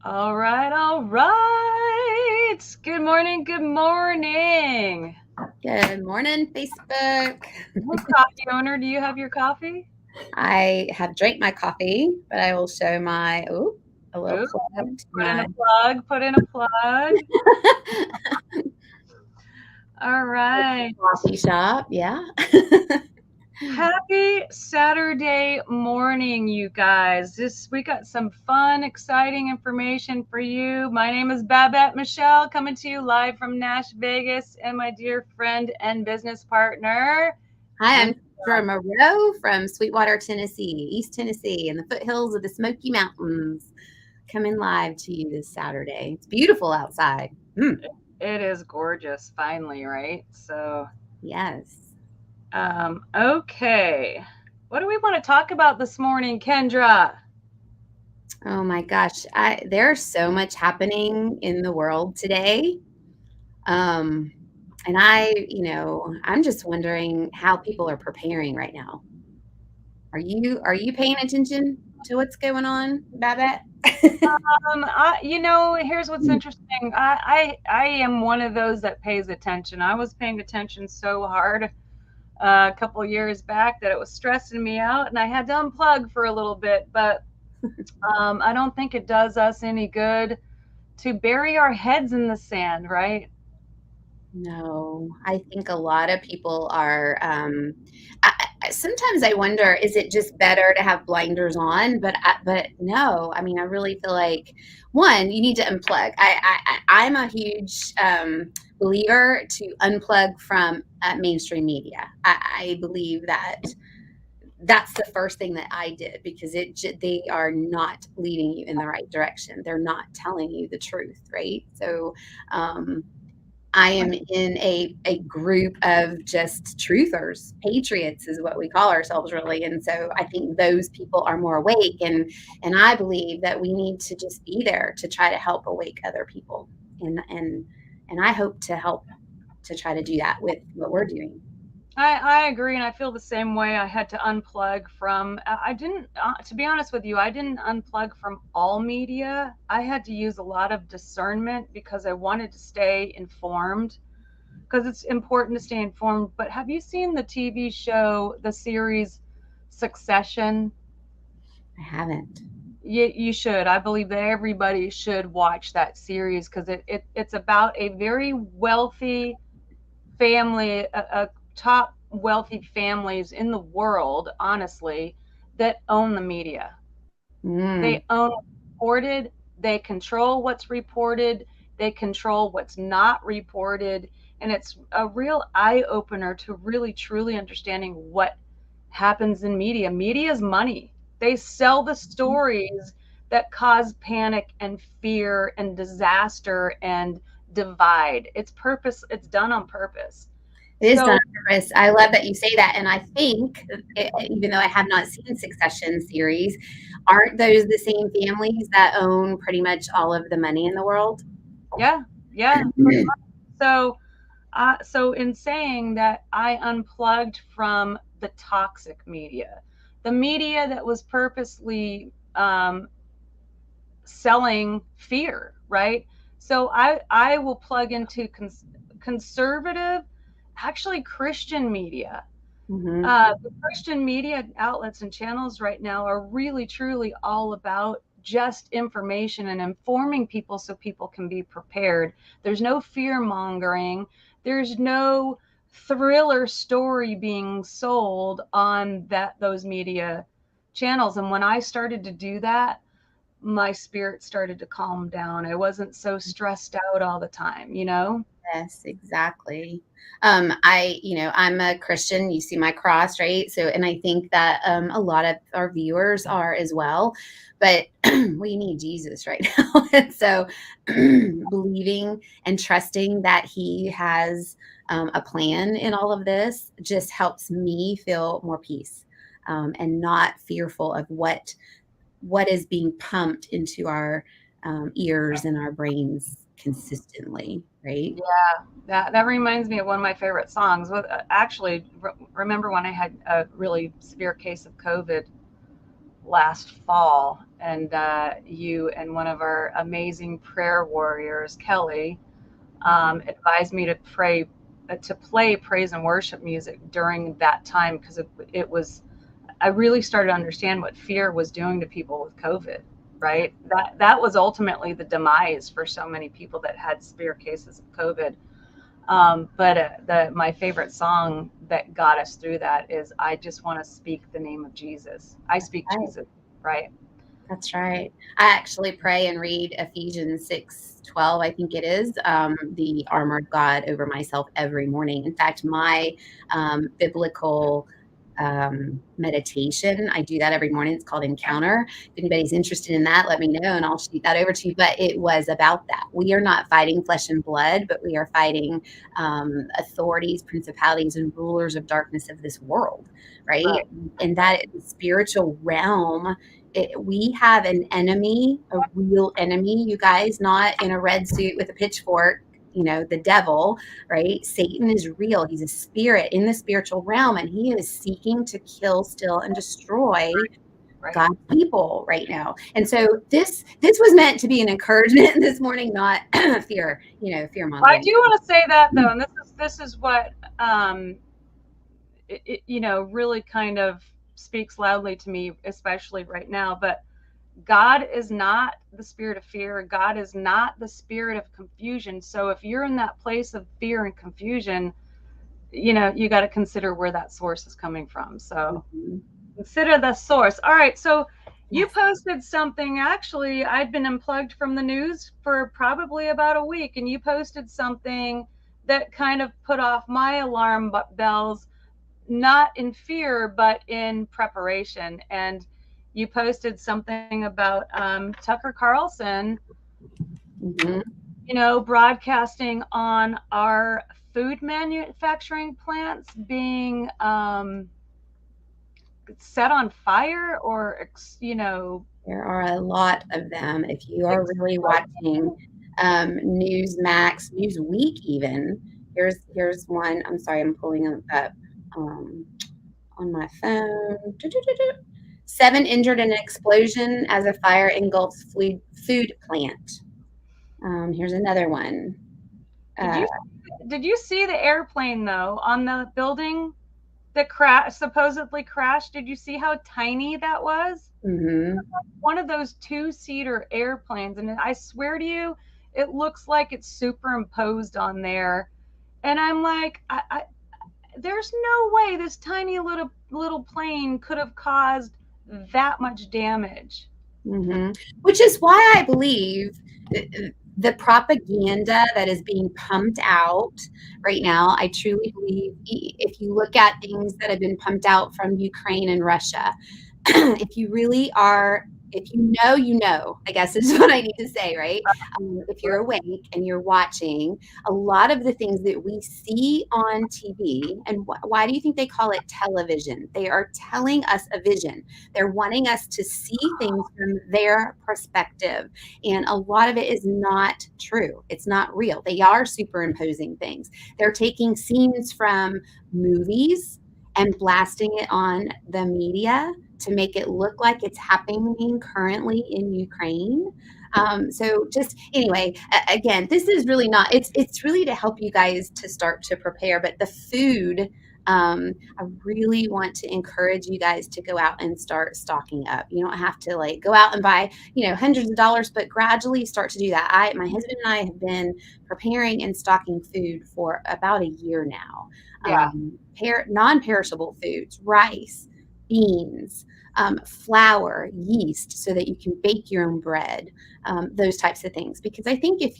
All right, all right. Good morning, good morning. Good morning, Facebook. Well, coffee owner, do you have your coffee? I have drank my coffee, but I will show a little Ooh, plug to put in a my plug, put in a plug. All right. coffee shop. Yeah. Happy Saturday morning, you guys. We got some fun, exciting information for you. My name is Babette Michelle, coming to you live from Nash Vegas, and my dear friend and business partner, Hi, Ken. I'm Kendra Moreau from Sweetwater, Tennessee, East Tennessee, in the foothills of the Smoky Mountains. Coming live to you this Saturday. It's beautiful outside. It is gorgeous, finally, right? Yes. Okay. What do we want to talk about this morning, Kendra? Oh my gosh. There's so much happening in the world today. Um, and I'm just wondering how people are preparing right now. Are you paying attention to what's going on about that? Here's what's interesting. I am one of those that pays attention. I was paying attention so hard a couple years back that it was stressing me out, and I had to unplug for a little bit. But I don't think it does us any good to bury our heads in the sand, right? No, I think a lot of people are. Sometimes I wonder, is it just better to have blinders on? But no, I mean, I really feel like one, you need to unplug. I'm a huge believer to unplug from mainstream media. I believe that that's the first thing that I did because they are not leading you in the right direction. They're not telling you the truth, right? So. I am in a group of just truthers. Patriots is what we call ourselves, really. And so I think those people are more awake, and I believe that we need to just be there to try to help awake other people. And I hope to help to try to do that with what we're doing. I agree, and I feel the same way. I had to unplug from, I didn't, to be honest with you, I didn't unplug from all media. I had to use a lot of discernment because I wanted to stay informed, because it's important to stay informed. But have you seen the TV show, the series Succession? I haven't. You should. I believe that everybody should watch that series because it's about a very wealthy family, a top wealthy families in the world, honestly, that own the media. Mm, They own what's reported, they control what's reported, they control what's not reported. And it's a real eye opener to really truly understanding what happens in media. Media is money. They sell the stories that cause panic and fear and disaster and divide. It's done on purpose. it is done So on purpose. I love that you say that, and I think, even though I have not seen Succession series, aren't those the same families that own pretty much all of the money in the world? yeah, yeah. So so in saying that, I unplugged from the toxic media, the media that was purposely selling fear, right? So I will plug into conservative, actually Christian media. Mhm. The Christian media outlets and channels right now are really truly all about just information and informing people so people can be prepared. There's no fear mongering. There's no thriller story being sold on those media channels. And when I started to do that, my spirit started to calm down. I wasn't so stressed out all the time, you know? Yes, exactly. I'm a Christian. You see my cross, right? So, and I think that a lot of our viewers are as well. But we need Jesus right now. And so, believing and trusting that He has a plan in all of this just helps me feel more peace, and not fearful of what is being pumped into our ears and our brains consistently, right? That reminds me of one of my favorite songs. With actually, remember when I had a really severe case of COVID last fall, and you and one of our amazing prayer warriors, Kelly, advised me to pray to play praise and worship music during that time because it was I really started to understand what fear was doing to people with COVID. Right, that was ultimately the demise for so many people that had severe cases of COVID. But my favorite song that got us through that is "I Just Want to Speak the Name of Jesus." I speak Right. Jesus, right? That's right. I actually pray and read Ephesians 6:12, I think it is, the armor of God over myself every morning. In fact, my biblical meditation, I do that every morning. It's called Encounter. If anybody's interested in that, let me know and I'll shoot that over to you. But it was about that. We are not fighting flesh and blood, but we are fighting authorities, principalities, and rulers of darkness of this world, right? Right, And right, that spiritual realm, we have an enemy, a real enemy, you guys, not in a red suit with a pitchfork, the devil, right? Satan is real. He's a spirit in the spiritual realm, and he is seeking to kill, steal, and destroy right. God's people right now. And so this was meant to be an encouragement this morning, not fear Well, I mongering. do want to say that though, and this is what really kind of speaks loudly to me, especially right now. But God is not the spirit of fear. God is not the spirit of confusion. So if you're in that place of fear and confusion, you got to consider where that source is coming from. So Mhm. consider the source. All right. So you Yes. posted something. Actually, I'd been unplugged from the news for probably about a week, and you posted something that kind of put off my alarm bells, not in fear, but in preparation. And you posted something about Tucker Carlson, Mhm. broadcasting on our food manufacturing plants being set on fire or, There are a lot of them. If you are really watching exploding. Newsmax, Newsweek, even here's one. I'm sorry, I'm pulling them up um, on my phone. Do-do-do-do. 7 injured in an explosion as a fire engulfs food plant. Here's another one. Did Uh, you did you see the airplane though on the building that supposedly crashed? Did you see how tiny that was? mhm. One of those two-seater airplanes, and I swear to you, it looks like it's superimposed on there. And I'm like, there's no way this tiny little plane could have caused that much damage. Which is why I believe the propaganda that is being pumped out right now, I truly believe if you look at things that have been pumped out from Ukraine and Russia, if you really are, if you know, I guess is what I need to say, right? If you're awake and you're watching, a lot of the things that we see on TV, and why do you think they call it television? They are telling us a vision. They're wanting us to see things from their perspective. And a lot of it is not true. It's not real. They are superimposing things. They're taking scenes from movies and blasting it on the media to make it look like it's happening currently in Ukraine. So just anyway, again, this is really not. It's really to help you guys to start to prepare. But the food, I really want to encourage you guys to go out and start stocking up. You don't have to like go out and buy hundreds of dollars, but gradually start to do that. My husband and I have been preparing and stocking food for about a year now. Yeah. Non-perishable foods, rice, beans, flour, yeast, so that you can bake your own bread, those types of things. Because I think if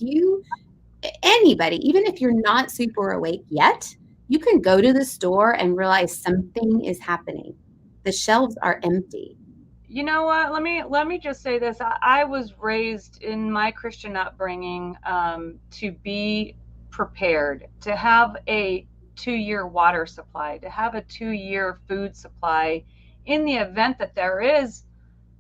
anybody, even if you're not super awake yet, you can go to the store and realize something is happening. The shelves are empty. You know what? Let me just say this. I was raised in my Christian upbringing to be prepared, to have a 2-year water supply, to have a 2-year food supply in the event that there is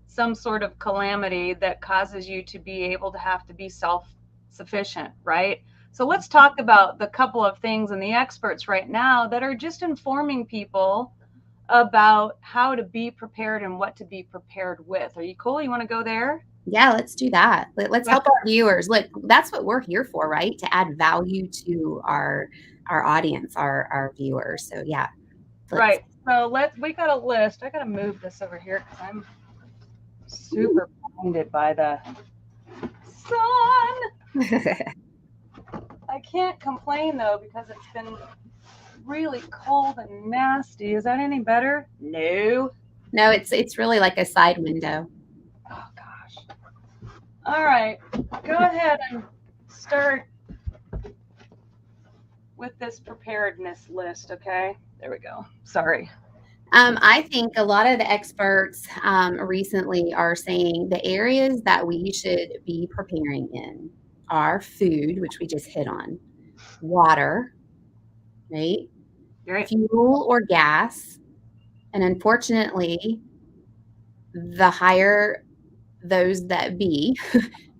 some sort of calamity that causes you to be able to have to be self-sufficient, right? So let's talk about the couple of things and the experts right now that are just informing people about how to be prepared and what to be prepared with. Are you cool? You want to go there? Yeah, let's do that. Let's help our viewers. Look, that's what we're here for, right? To add value to our audience, our viewers. So yeah, let's. Right. So we got a list. I got to move this over here because I'm super blinded by the sun. I can't complain though because it's been really cold and nasty. Is that any better? No. No, it's really like a side window. Oh gosh. All right. Go ahead and start with this preparedness list, okay? There we go. Sorry. I think a lot of the experts recently are saying the areas that we should be preparing in are food, which we just hit on, water, right? Right. Fuel or gas. And unfortunately, the higher those that be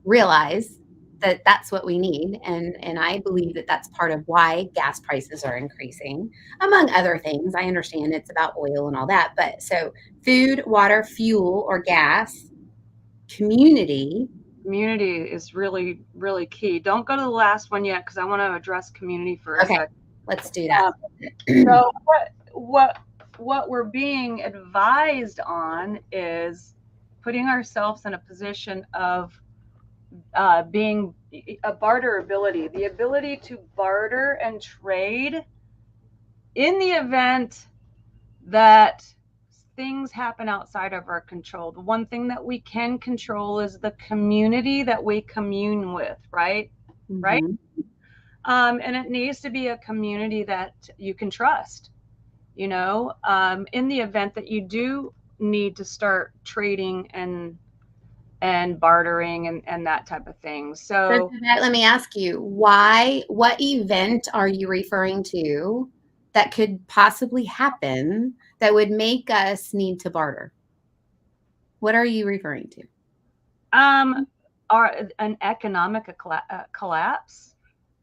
realize that that's what we need. And I believe that that's part of why gas prices are increasing, among other things. I understand it's about oil and all that. But so food, water, fuel, or gas, community. Community is really, really key. Don't go to the last one yet because I want to address community for a Okay, second. let's do that. So what we're being advised on is putting ourselves in a position of being a barter ability, the ability to barter and trade in the event that things happen outside of our control. The one thing that we can control is the community that we commune with, right? Mm-hmm. Right? And it needs to be a community that you can trust, you know, in the event that you do need to start trading and bartering and that type of thing. So let me ask you, what event are you referring to that could possibly happen that would make us need to barter? What are you referring to? an economic collapse,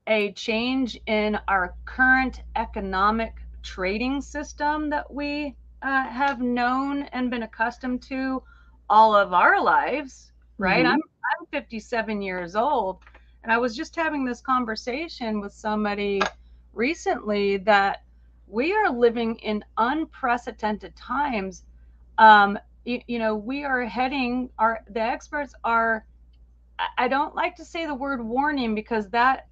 a change in our current economic trading system that we have known and been accustomed to all of our lives, right? Mm-hmm. I'm 57 years old, and I was just having this conversation with somebody recently that we are living in unprecedented times. You know, we are heading, the experts are, I don't like to say the word warning because that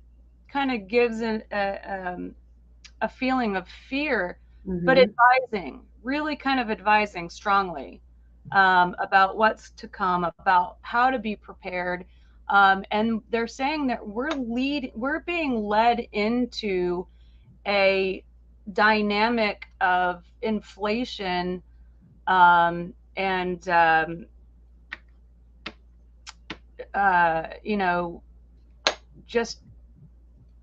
kind of gives a feeling of fear, but Mm-hmm. advising, really kind of advising strongly about what's to come, about how to be prepared. And they're saying that we're being led into a dynamic of inflation and you know, just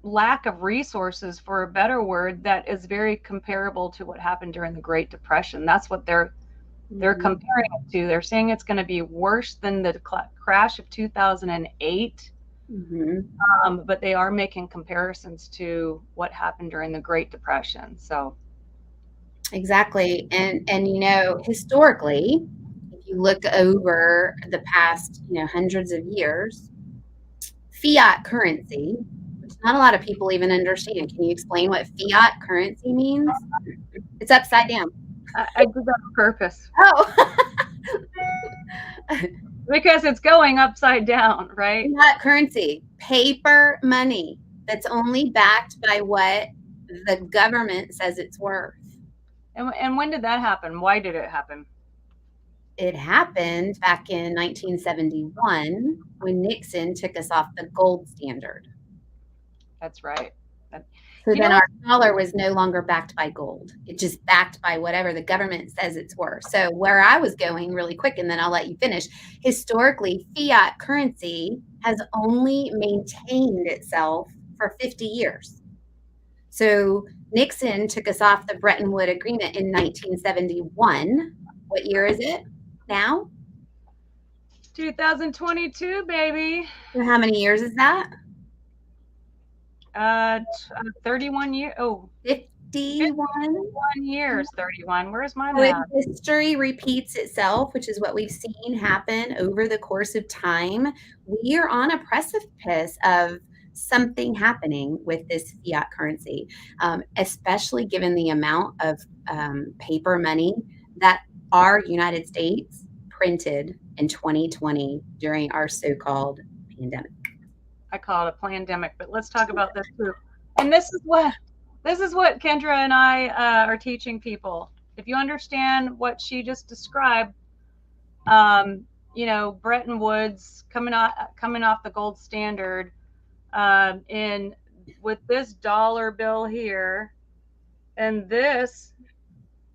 lack of resources, for a better word, that is very comparable to what happened during the Great Depression. That's what they're comparing it to. They're saying it's going to be worse than the crash of 2008. Mm-hmm. But they are making comparisons to what happened during the Great Depression. So Exactly. And you know, historically, if you look over the past, hundreds of years, fiat currency, which not a lot of people even understand. Can you explain what fiat currency means? It's upside down. I did that on purpose. Oh. Because it's going upside down, right? Fiat currency, paper money that's only backed by what the government says it's worth. And when did that happen? Why did it happen? It happened back in 1971 when Nixon took us off the gold standard. That's right. So then our dollar was no longer backed by gold. It's just backed by whatever the government says it's worth. So where I was going really quick, and then I'll let you finish. Historically, fiat currency has only maintained itself for 50 years. So Nixon took us off the Bretton Woods Agreement in 1971. What year is it now? 2022, baby. So how many years is that? 31 years. Oh, 51. 51 years, 31. Where's my So if math? history repeats itself, which is what we've seen happen over the course of time, we are on a precipice of something happening with this fiat currency, especially given the amount of paper money that our United States printed in 2020 during our so-called pandemic. I call it a pandemic, but let's talk about this too. And this is what Kendra and I are teaching people. If you understand what she just described, Bretton Woods coming off the gold standard, in with this dollar bill here and this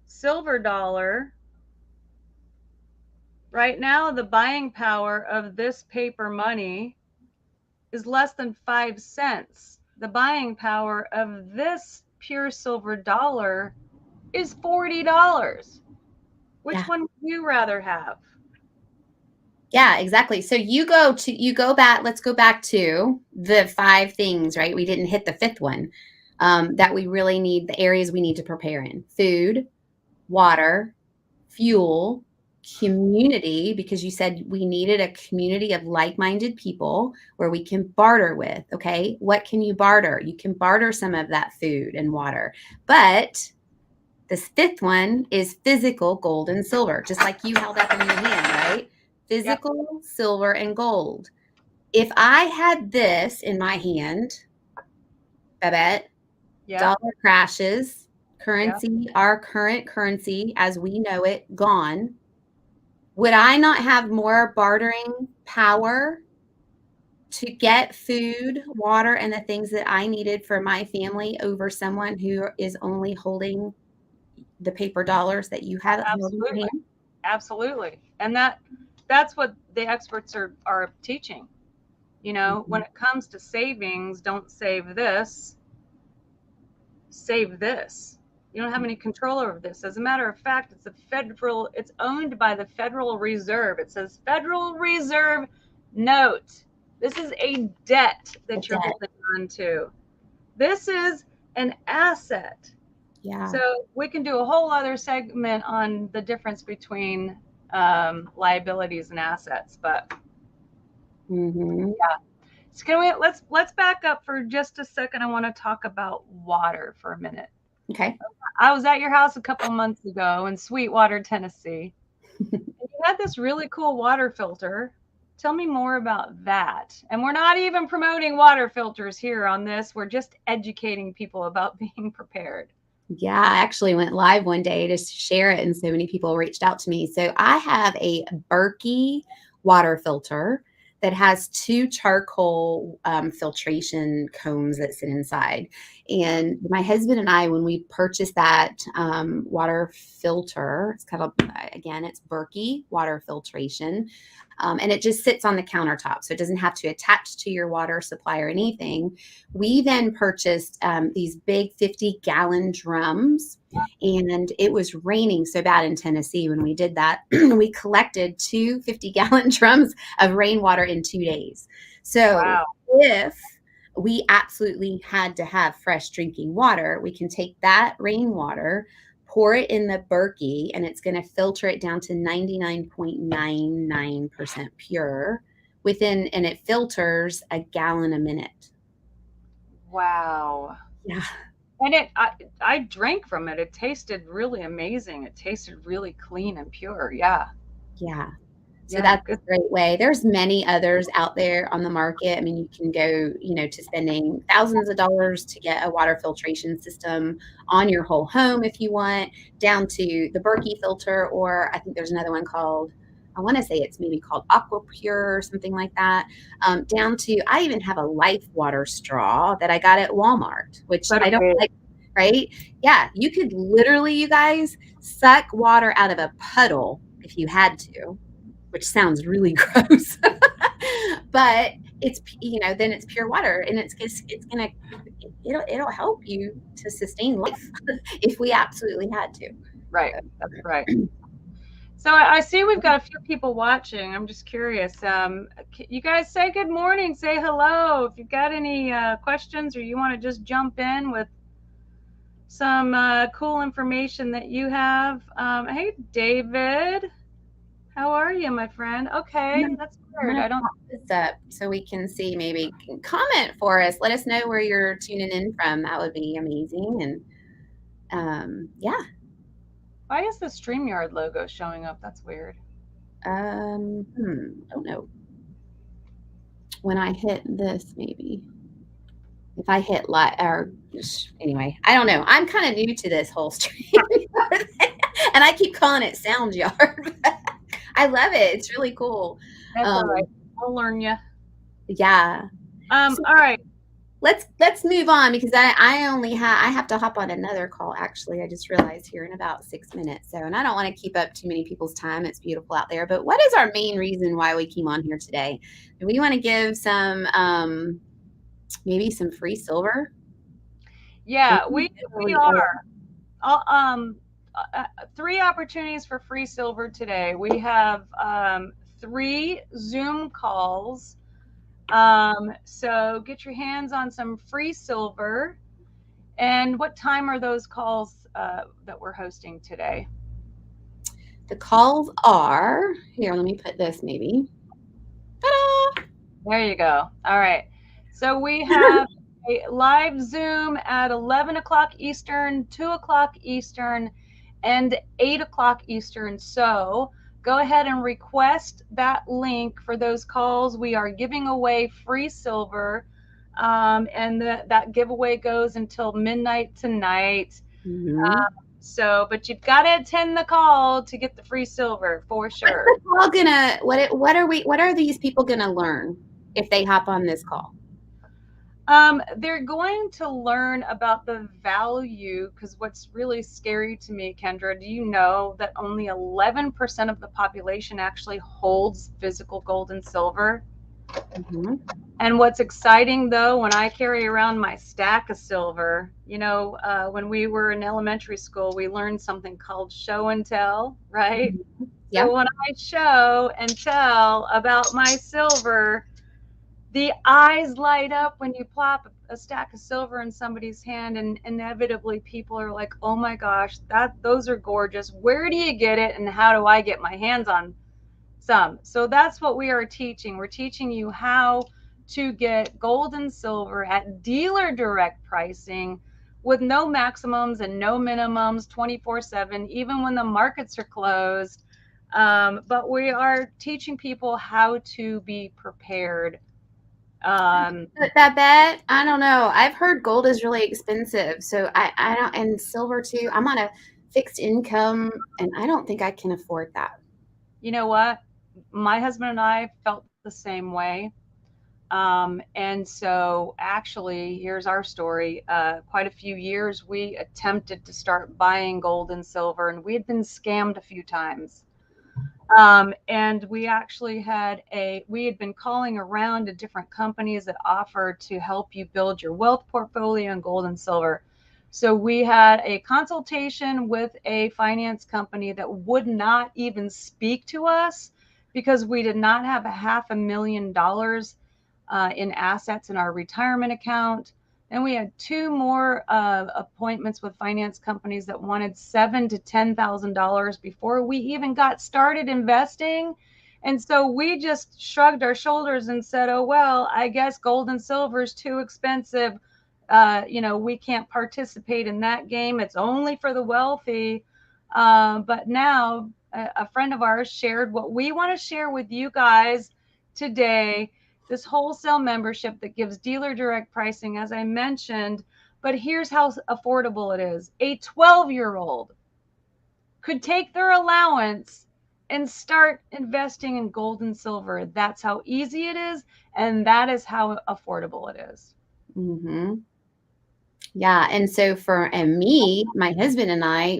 silver dollar. Right now, the buying power of this paper money is less than 5 cents. The buying power of this pure silver dollar is $40. Which Yeah. one would you rather have? Yeah, exactly. So you go back, let's go back to the five things, right? We didn't hit the fifth one, that we really need, the areas we need to prepare in: food, water, fuel, community, because you said we needed a community of like-minded people where we can barter with. Okay. What can you barter? You can barter some of that food and water, but this fifth one is physical gold and silver, just like you held up in your hand, right? Yep, Physical silver and gold. If I had this in my hand, Babette, yep, dollar crashes, yep. currency, our current currency as we know it, gone. Would I not have more bartering power to get food, water, and the things that I needed for my family over someone who is only holding the paper dollars that you have held in your Absolutely. hand? Absolutely. And that's what the experts are teaching. When Mhm. it comes to savings, don't save this, save this. You don't have any control over this. As a matter of fact, it's owned by the Federal Reserve. It says Federal Reserve note. This is a debt A that you're debt. holding on to. This is an asset. Yeah. So we can do a whole other segment on the difference between liabilities and assets. But Mhm. so can we let's back up for just a second. I want to talk about water for a minute. Okay. I was at your house a couple months ago in Sweetwater, Tennessee. And you had this really cool water filter. Tell me more about that. And we're not even promoting water filters here on this. We're just educating people about being prepared. Yeah, I actually went live one day to share it, and so many people reached out to me. So I have a Berkey water filter that has two charcoal filtration combs that sit inside. And my husband and I, when we purchased that water filter, it's kind of, again, it's Berkey water filtration. And it just sits on the countertop, so it doesn't have to attach to your water supply or anything. We then purchased these big 50-gallon drums, and it was raining so bad in Tennessee when we did that. We collected two 50-gallon drums of rainwater in 2 days. So Wow. if we absolutely had to have fresh drinking water, we can take that rainwater, pour it in the Berkey, and it's going to filter it down to 99.99% pure and it filters a gallon a minute. Wow. Yeah. And I drank from it. It tasted really amazing. It tasted really clean and pure. Yeah. Yeah. So Yeah. that's a Good. great way. There's many others out there on the market. I mean, you can go, to spending thousands of dollars to get a water filtration system on your whole home if you want, down to the Berkey filter, or I think there's another one called, I want to say it's maybe called Aqua Pure or something like that. Down to, I even have a Life water straw that I got at Walmart, which But I don't okay. like, right? Yeah, you could literally, you guys, suck water out of a puddle if you had to, which sounds really gross. But it's, then it's pure water, and it's gonna, it'll help you to sustain life if we absolutely had to. Right. That's right. So I see we've got a few people watching. I'm just curious. You guys say good morning, say hello. If you've got any questions or you want to just jump in with some cool information that you have. Hey, David, how are you, my friend? Okay, that's I'm weird. gonna I don't. pop this up so we can see, maybe comment for us. Let us know where you're tuning in from. That would be amazing. And yeah. Why is the StreamYard logo showing up? That's weird. Don't know. When I hit this, maybe if I hit like, or anyway, I don't know. I'm kind of new to this whole stream, and I keep calling it Sound Yard. I love it. It's really cool. That's all right. Um, I'll learn you. yeah. So All right. let's move on, because I have to hop on another call. Actually, I just realized here in about 6 minutes. So, and I don't want to keep up too many people's time. It's beautiful out there. But what is our main reason why we came on here today? Do we want to give some maybe some free silver? Yeah, we Or are. Uh, um, 3 opportunities for free silver today. We have 3 Zoom calls. So get your hands on some free silver. And what time are those calls that we're hosting today? the calls are here. Let me put this maybe. Ta-da! There you go. All right. So we have a live Zoom at 11 o'clock Eastern, 2 o'clock Eastern, and 8 o'clock Eastern. So go ahead and request that link for those calls. We are giving away free silver, and that giveaway goes until midnight tonight. Mm-hmm. So, but you've got to attend the call to get the free silver for What's sure. the call gonna? What are these people gonna learn if they hop on this call? They're going to learn about the value, because what's really scary to me, Kendra, do you know that only 11% of the population actually holds physical gold and silver? Mm-hmm. And what's exciting though, when I carry around my stack of silver, when we were in elementary school, we learned something called show and tell, right? Mm-hmm. Yeah. So when I show and tell about my silver, the eyes light up when you plop a stack of silver in somebody's hand, and inevitably people are like, oh my gosh, those are gorgeous. Where do you get it, and how do I get my hands on some? So that's what we are teaching. We're teaching you how to get gold and silver at dealer direct pricing with no maximums and no minimums, 24/7, even when the markets are closed. But we are teaching people how to be prepared. um, That bet, I don't know. I've heard gold is really expensive, so I don't, and silver too. I'm on a fixed income, and I don't think I can afford that. you know what? My husband and I felt the same way. And so, actually, here's our story. Quite a few years, we attempted to start buying gold and silver, and we had been scammed a few times. And we had been calling around to different companies that offer to help you build your wealth portfolio in gold and silver. So we had a consultation with a finance company that would not even speak to us because we did not have a $500,000 in assets in our retirement account. And we had 2 more appointments with finance companies that wanted $7,000 to $10,000 before we even got started investing. And so we just shrugged our shoulders and said, "Oh well, I guess gold and silver is too expensive. We can't participate in that game. It's only for the wealthy." But now a friend of ours shared what we want to share with you guys today, this wholesale membership that gives dealer direct pricing, as I mentioned. But here's how affordable it is. A 12-year-old could take their allowance and start investing in gold and silver. That's how easy it is. And that is how affordable it is. Mm-hmm. Yeah, and so for and me, my husband and I,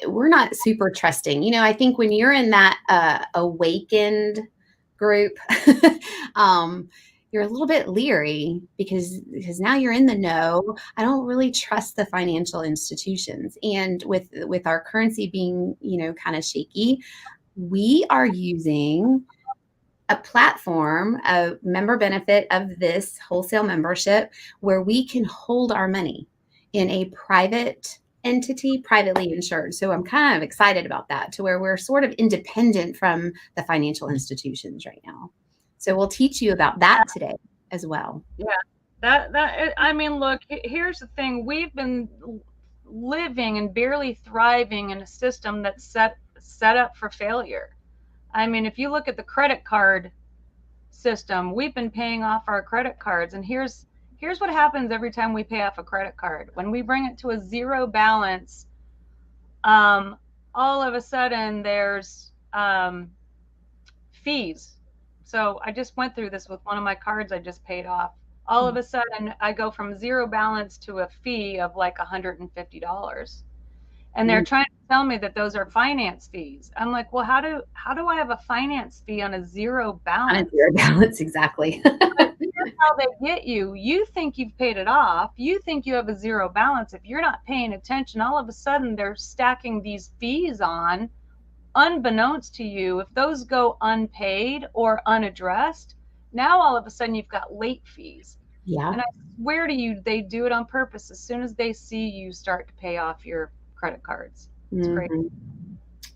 we're not super trusting. I think when you're in that awakened group, um, you're a little bit leery because now you're in the know. I don't really trust the financial institutions, and with our currency being kind of shaky, we are using a platform, a member benefit of this wholesale membership, where we can hold our money. in a private entity, privately insured. So I'm kind of excited about that, to where we're sort of independent from the financial institutions right now. So we'll teach you about that today as well. Yeah. I mean, look, here's the thing. We've been living and barely thriving in a system that's set up for failure. I mean, if you look at the credit card system, we've been paying off our credit cards, and here's what happens every time we pay off a credit card. When we bring it to a zero balance, um, all of a sudden there's fees. So I just went through this with one of my cards I just paid off. All of a sudden, I go from zero balance to a fee of like $150. And they're trying to tell me that those are finance fees. I'm like, well, how do I have a finance fee on a zero On a balance? zero balance, exactly. But here's how they get you. You think you've paid it off. You think you have a zero balance. If you're not paying attention, all of a sudden they're stacking these fees on, unbeknownst to you. If those go unpaid or unaddressed, now all of a sudden you've got late fees. Yeah. And I swear to you, they do it on purpose. As soon as they see you start to pay off your credit cards, it's crazy.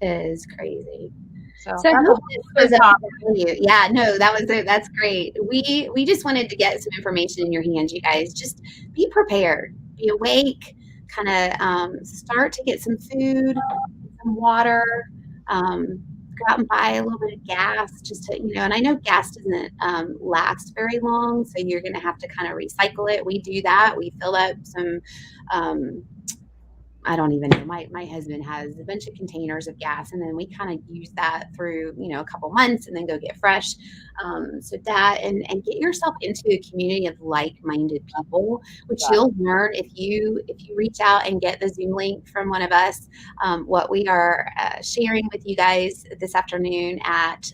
It is crazy. So So I that's hope a this was good of topic. value. Yeah, no, that's great. We just wanted to get some information in your hands, you guys. Just be prepared, be awake, kind of start to get some food, some water, go out and buy a little bit of gas, just to, and I know gas doesn't last very long, so you're going to have to kind of recycle it. We do that. We fill up some um, I don't even know. My husband has a bunch of containers of gas, and then we kind of use that through a couple months, and then go get fresh. So that and get yourself into a community of like-minded people, which Yeah. you'll learn if you reach out and get the Zoom link from one of us. What we are sharing with you guys this afternoon at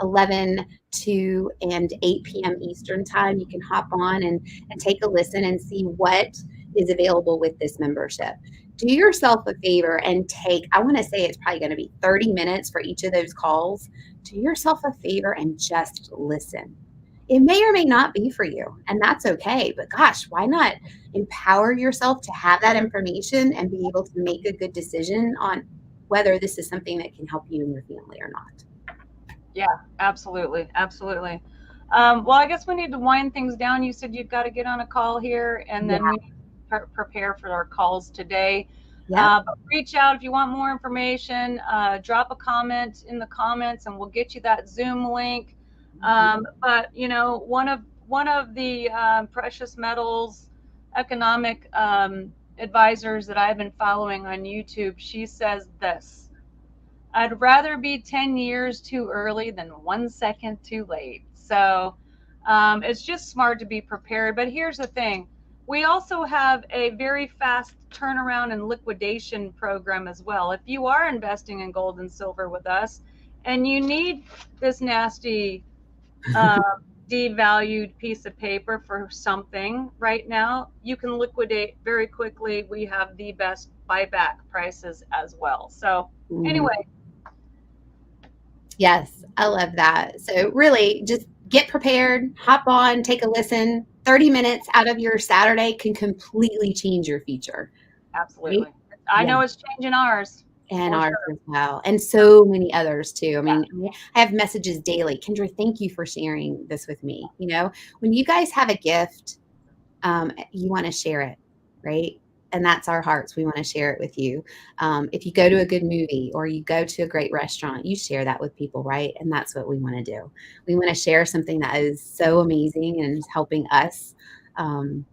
11 to and 8 p.m. Eastern time. You can hop on and take a listen and see what is available with this membership. Do yourself a favor and I want to say it's probably going to be 30 minutes for each of those calls. Do yourself a favor and just listen. It may or may not be for you, and that's okay. But gosh, why not empower yourself to have that information and be able to make a good decision on whether this is something that can help you and your family or not? Yeah, absolutely. Absolutely. Well, I guess we need to wind things down. You said you've got to get on a call here, and Yeah. then we need to prepare for our calls today. Yep. But reach out if you want more information. Drop a comment in the comments, and we'll get you that Zoom link. But one of the precious metals economic advisors that I've been following on YouTube, she says this: I'd rather be 10 years too early than 1 second too late. So it's just smart to be prepared. But here's the thing: we also have a very fast turnaround and liquidation program as well. If you are investing in gold and silver with us and you need this nasty uh, devalued piece of paper for something right now, you can liquidate very quickly. We have the best buyback prices as well. So, anyway, Yes, I love that. So really just get prepared, hop on, take a listen. 30 minutes out of your Saturday can completely change your future, right? absolutely. I Yeah. know it's changing ours And for ours sure. as well. And so many others too. I mean, I have messages daily. Kendra, thank you for sharing this with me. When you guys have a gift, you want to share it, right? And that's our hearts. We want to share it with you. If you go to a good movie or you go to a great restaurant, you share that with people, right? And that's what we want to do. We want to share something that is so amazing and is helping us. And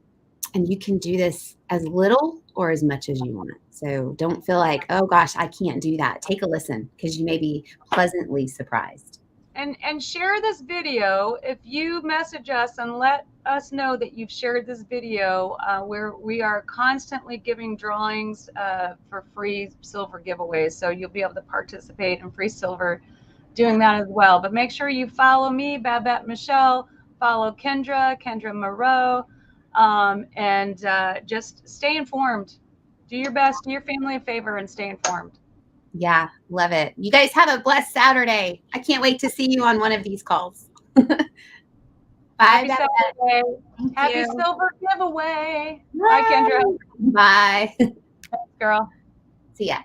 you can do this as little or as much as you want. So don't feel like, oh gosh, I can't do that. Take a listen, because you may be pleasantly surprised. And share this video. If you message us and let us know that you've shared this video, where we are constantly giving drawings for free silver giveaways. So you'll be able to participate in free silver doing that as well. But make sure you follow me, Babette Michelle, follow Kendra Moreau, and just stay informed. Do your best, do your family a favor, and stay informed. Yeah, love it. You guys have a blessed Saturday. I can't wait to see you on one of these calls. Bye, Happy Beth. Saturday. Thank Happy you. silver giveaway. Bye, Kendra. Bye. Bye. Thanks, girl. See ya.